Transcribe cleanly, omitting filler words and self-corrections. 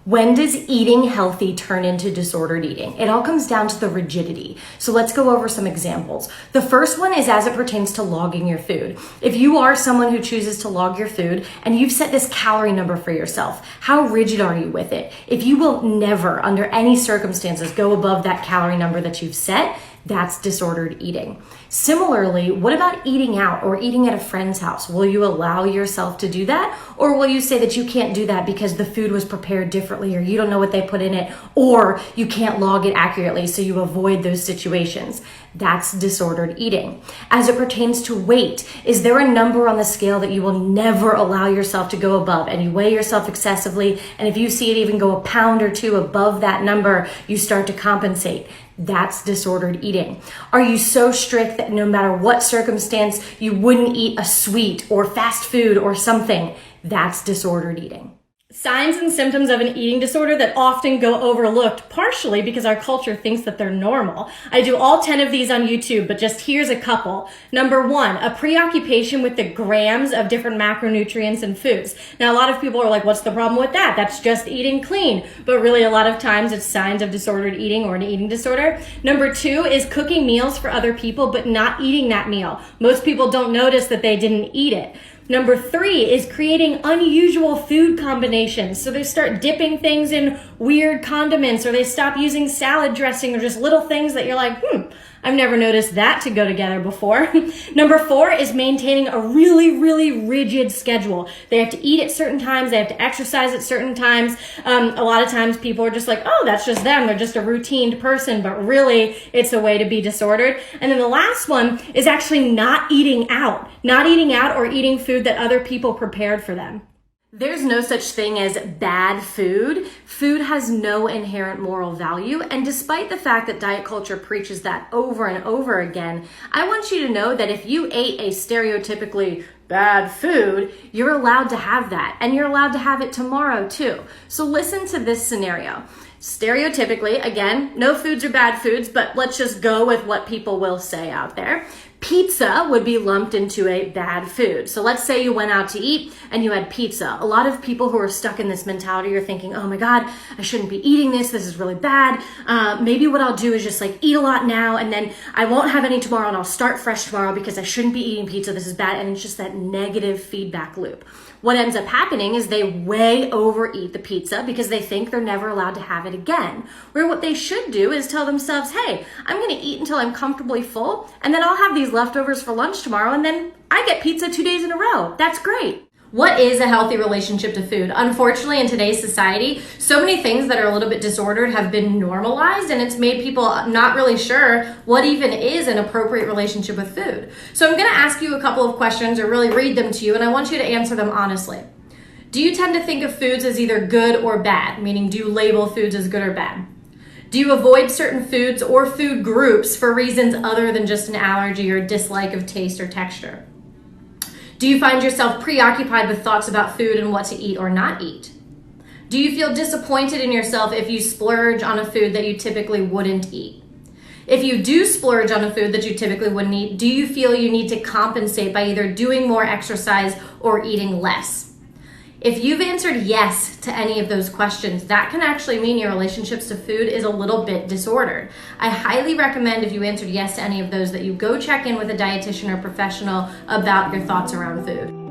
When does eating healthy turn into disordered eating? It all comes down to the rigidity. So let's go over some examples. The first one is as it pertains to logging your food. If you are someone who chooses to log your food and you've set this calorie number for yourself, how rigid are you with it? If you will never, under any circumstances, go above that calorie number that you've set, that's disordered eating. Similarly, what about eating out or eating at a friend's house? Will you allow yourself to do that? Or will you say that you can't do that because the food was prepared differently or you don't know what they put in it or you can't log it accurately, so you avoid those situations? That's disordered eating. As it pertains to weight, is there a number on the scale that you will never allow yourself to go above and you weigh yourself excessively, and if you see it even go a pound or two above that number, you start to compensate? That's disordered eating. Are you so strict that no matter what circumstance, you wouldn't eat a sweet or fast food or something? That's disordered eating. Signs and symptoms of an eating disorder that often go overlooked, partially because our culture thinks that they're normal. I do all 10 of these on YouTube, but just here's a couple. Number one, a preoccupation with the grams of different macronutrients in foods. Now, a lot of people are like, what's the problem with that? That's just eating clean. But really, a lot of times it's signs of disordered eating or an eating disorder. Number two is cooking meals for other people, but not eating that meal. Most people don't notice that they didn't eat it. Number three is creating unusual food combinations. So they start dipping things in weird condiments, or they stop using salad dressing, or just little things that you're like, I've never noticed that to go together before. Number four is maintaining a really, really rigid schedule. They have to eat at certain times. They have to exercise at certain times. A lot of times people are just like, oh, that's just them. They're just a routine person, but really it's a way to be disordered. And then the last one is actually not eating out or eating food that other people prepared for them. There's no such thing as bad food. Food has no inherent moral value. And despite the fact that diet culture preaches that over and over again, I want you to know that if you ate a stereotypically bad food, you're allowed to have that. And you're allowed to have it tomorrow too. So listen to this scenario. Stereotypically, again, no foods are bad foods, but let's just go with what people will say out there. Pizza would be lumped into a bad food. So let's say you went out to eat and you had pizza. A lot of people who are stuck in this mentality are thinking, oh my God, I shouldn't be eating this. This is really bad. Maybe what I'll do is just like eat a lot now and then I won't have any tomorrow and I'll start fresh tomorrow because I shouldn't be eating pizza. This is bad. And it's just that negative feedback loop. What ends up happening is they way overeat the pizza because they think they're never allowed to have it again. Where what they should do is tell themselves, hey, I'm going to eat until I'm comfortably full and then I'll have these leftovers for lunch tomorrow and then I get pizza 2 days in a row. That's great. What is a healthy relationship to food? Unfortunately, in today's society, so many things that are a little bit disordered have been normalized, and it's made people not really sure what even is an appropriate relationship with food. So I'm going to ask you a couple of questions, or really read them to you, and I want you to answer them honestly. Do you tend to think of foods as either good or bad? Meaning, do you label foods as good or bad? Do you avoid certain foods or food groups for reasons other than just an allergy or dislike of taste or texture? Do you find yourself preoccupied with thoughts about food and what to eat or not eat? Do you feel disappointed in yourself if you splurge on a food that you typically wouldn't eat? If you do splurge on a food that you typically wouldn't eat, do you feel you need to compensate by either doing more exercise or eating less? If you've answered yes to any of those questions, that can actually mean your relationships to food is a little bit disordered. I highly recommend, if you answered yes to any of those, that you go check in with a dietitian or professional about your thoughts around food.